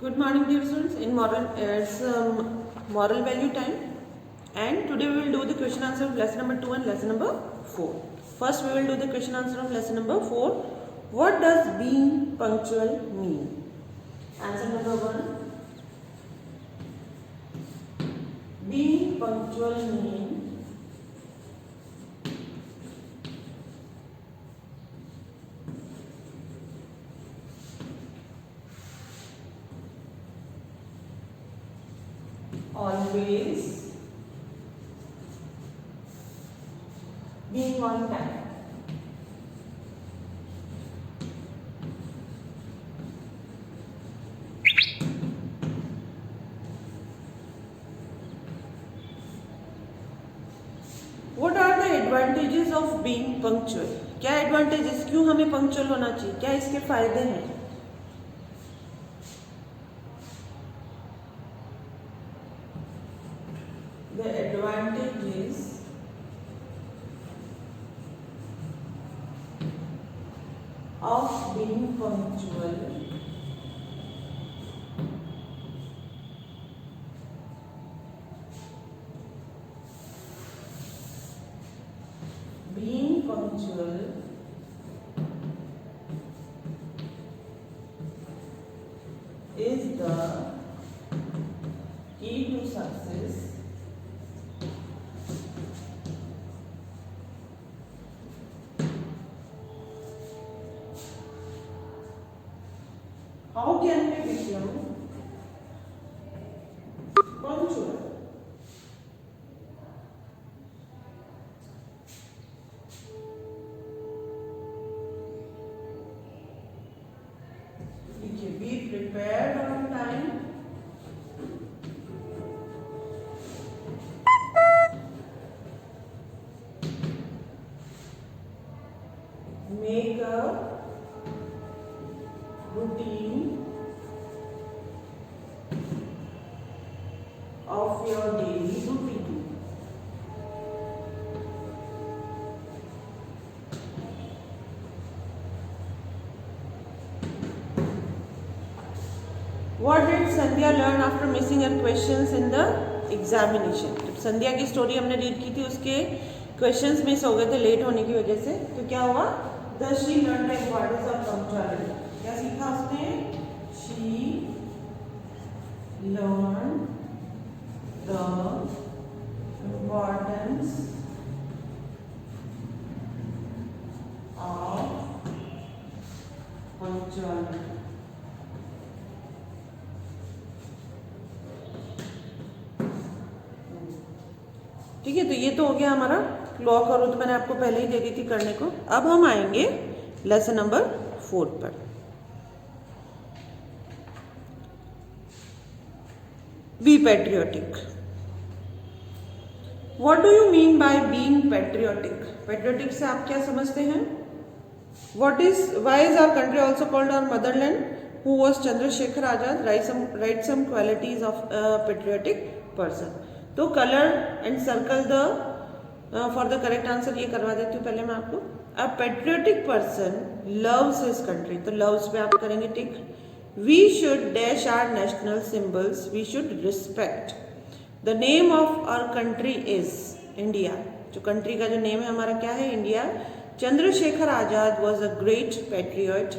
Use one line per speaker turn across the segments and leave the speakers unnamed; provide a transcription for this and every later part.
Good morning, dear students. In moral, it's moral value time, and today we will do the question answer of lesson number 2 and lesson number 4. First, we will do the question answer of lesson number 4. What does being punctual mean? Answer number 1. Being punctual means always being on time. What are the advantages of being punctual? क्या advantages, क्यों हमें punctual होना चाहिए, क्या इसके फायदे हैं? The advantages of being punctual is the key to success How can we become punctual? Be prepared on time. Make a routine of your daily routine. What did Sandhya learn after missing her questions in the examination? जब संध्या की story हमने read की थी, उसके questions miss हो गए थे late होने की वजह से, तो क्या हुआ? Thus she learned the importance of punctuality. क्या सीखा उसने? She learned the importance of punctuality. ठीक है, तो ये तो हो गया हमारा क्लॉक, और तो मैंने आपको पहले ही दे दी थी करने को. अब हम आएंगे लेसन नंबर 4 पर. Be patriotic. What do you mean by being patriotic? Patriotic से आप क्या समझते हैं? Why is our country also called our motherland? Who was Chandrasekhar Azad? Write some qualities of a patriotic person. तो colour and circle the for the correct answer ये करवा देती हूँ पहले मैं आपको. A patriotic person loves his country, तो loves पे आप करेंगे tick. We should dash our national symbols, we should respect. The name of our country is India. जो कंट्री का जो नेम है हमारा क्या है? India. Chandrashekhar Azad was a great patriot.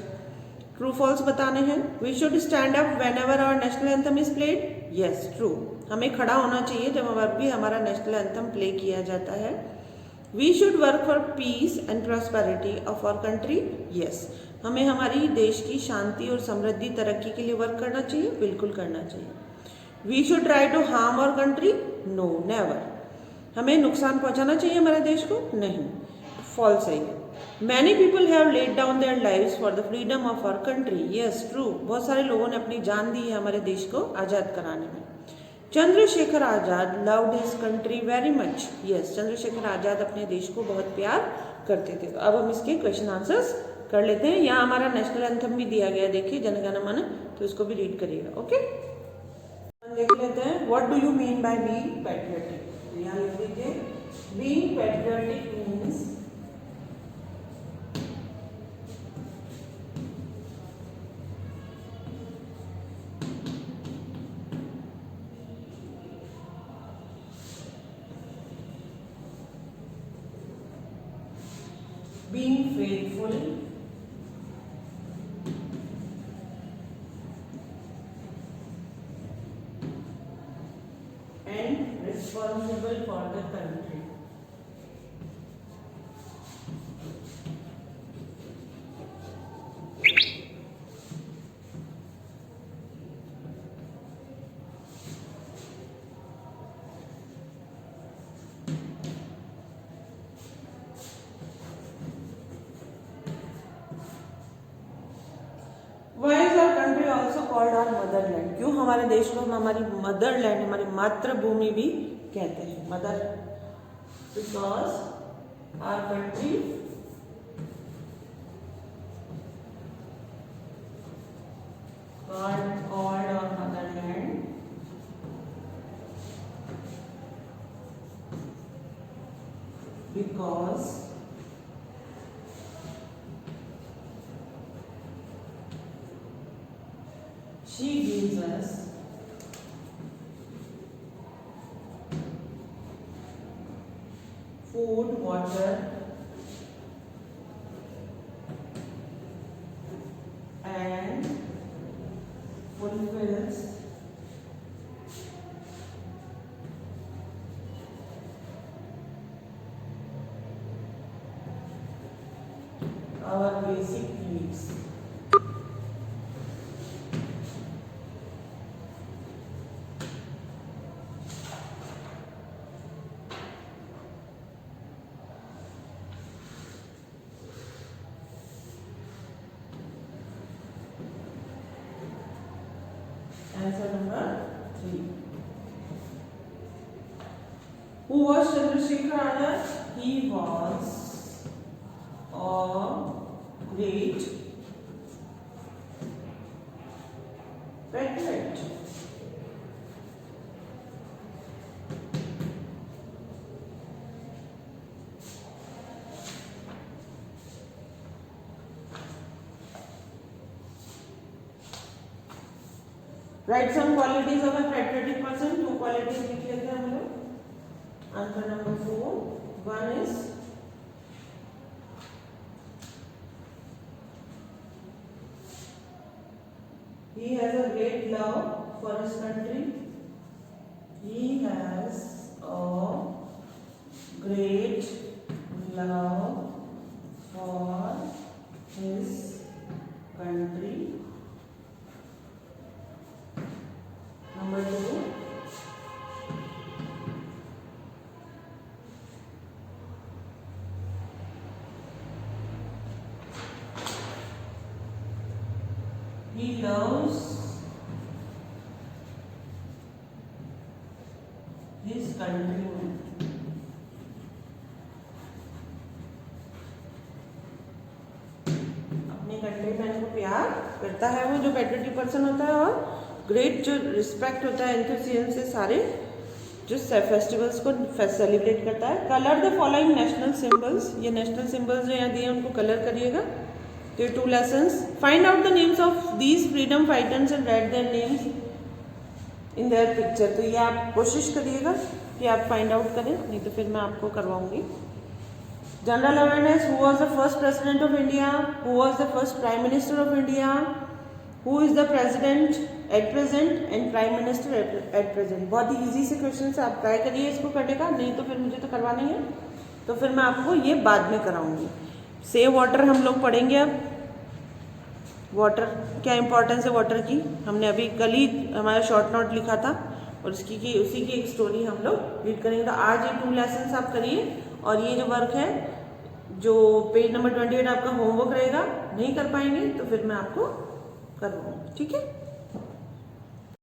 True false बताने हैं. We should stand up whenever our national anthem is played. Yes true, हमें खड़ा होना चाहिए जब भी हमारा नेशनल एंथम प्ले किया जाता है. We should work for peace and prosperity of our country. Yes, हमें हमारी देश की शांति और समृद्धि तरक्की के लिए वर्क करना चाहिए, बिल्कुल करना चाहिए. We should try to harm our country. No, never. हमें नुकसान पहुंचाना चाहिए हमारे देश को? नहीं, फॉल्स है. Many people have laid down their lives for the freedom of our country. Yes true, बहुत सारे लोगों ने अपनी जान दी है हमारे देश को आज़ाद कराने में. Chandrashekhar Azad loved his country very much. Yes, Chandrashekhar Azad अपने देश को बहुत प्यार करते थे. तो अब हम इसके क्वेश्चन आंसर्स कर लेते हैं. यहाँ हमारा नेशनल एंथम भी दिया गया, देखिए, जन गण मन, तो इसको भी रीड करिएगा. ओके, देख लेते हैं. What do you mean by being patriotic? यहाँ लिख लीजिए. Being patriotic means grateful and responsible for the country. Why is our country also called our motherland? क्यों हमारे देश को हम हमारी मदरलैंड, हमारी मातृभूमि भी कहते हैं? Mother, because our country called our motherland because she gives us food, water, and fulfills our basic needs. Answer number 3. Who was Chandrasekhar Azad? He was a great patriot. Write some qualities of a patriotic person. 2 qualities लिख लेते हैं हम लोग. Answer number 4. One is he has a great love for his country. He has a great love for his country. Number 2, he loves his countrymen. अपने countryman को प्यार करता है वो जो पैट्रियोटिक पर्सन होता है, और ग्रेट जो रिस्पेक्ट होता है, एंथुसियाज्म से सारे जो फेस्टिवल्स को सेलिब्रेट करता है. Colour the following national symbols. ये नेशनल सिंबल्स जो यहाँ दिए उनको कलर करिएगा. तो ये 2 lessons. Find out the names of these freedom fighters and right their names in their picture. तो ये आप कोशिश करिएगा कि आप फाइंड आउट करें, नहीं तो फिर मैं आपको करवाऊंगी. General awareness. Who was the first president of India? Who was the first prime minister of India? Who is the president at present and prime minister at present. बहुत ही इजी से क्वेश्चन से आप ट्राई करिए इसको करने का, नहीं तो फिर मुझे तो करवाना ही है, तो फिर मैं आपको ये बाद में कराऊंगी. सेव वाटर हम लोग पढ़ेंगे. अब वाटर, क्या इंपॉर्टेंस है वाटर की, हमने अभी कल ही हमारा शॉर्ट नोट लिखा था और उसी की एक स्टोरी हम लोग रीड करेंगे. तो आज ये 2 लेसन आप करिए, और ये जो वर्क है जो पेज नंबर 28 आपका होमवर्क रहेगा, नहीं कर पाएंगे तो फिर मैं आपको करवाऊँगी. ठीक है.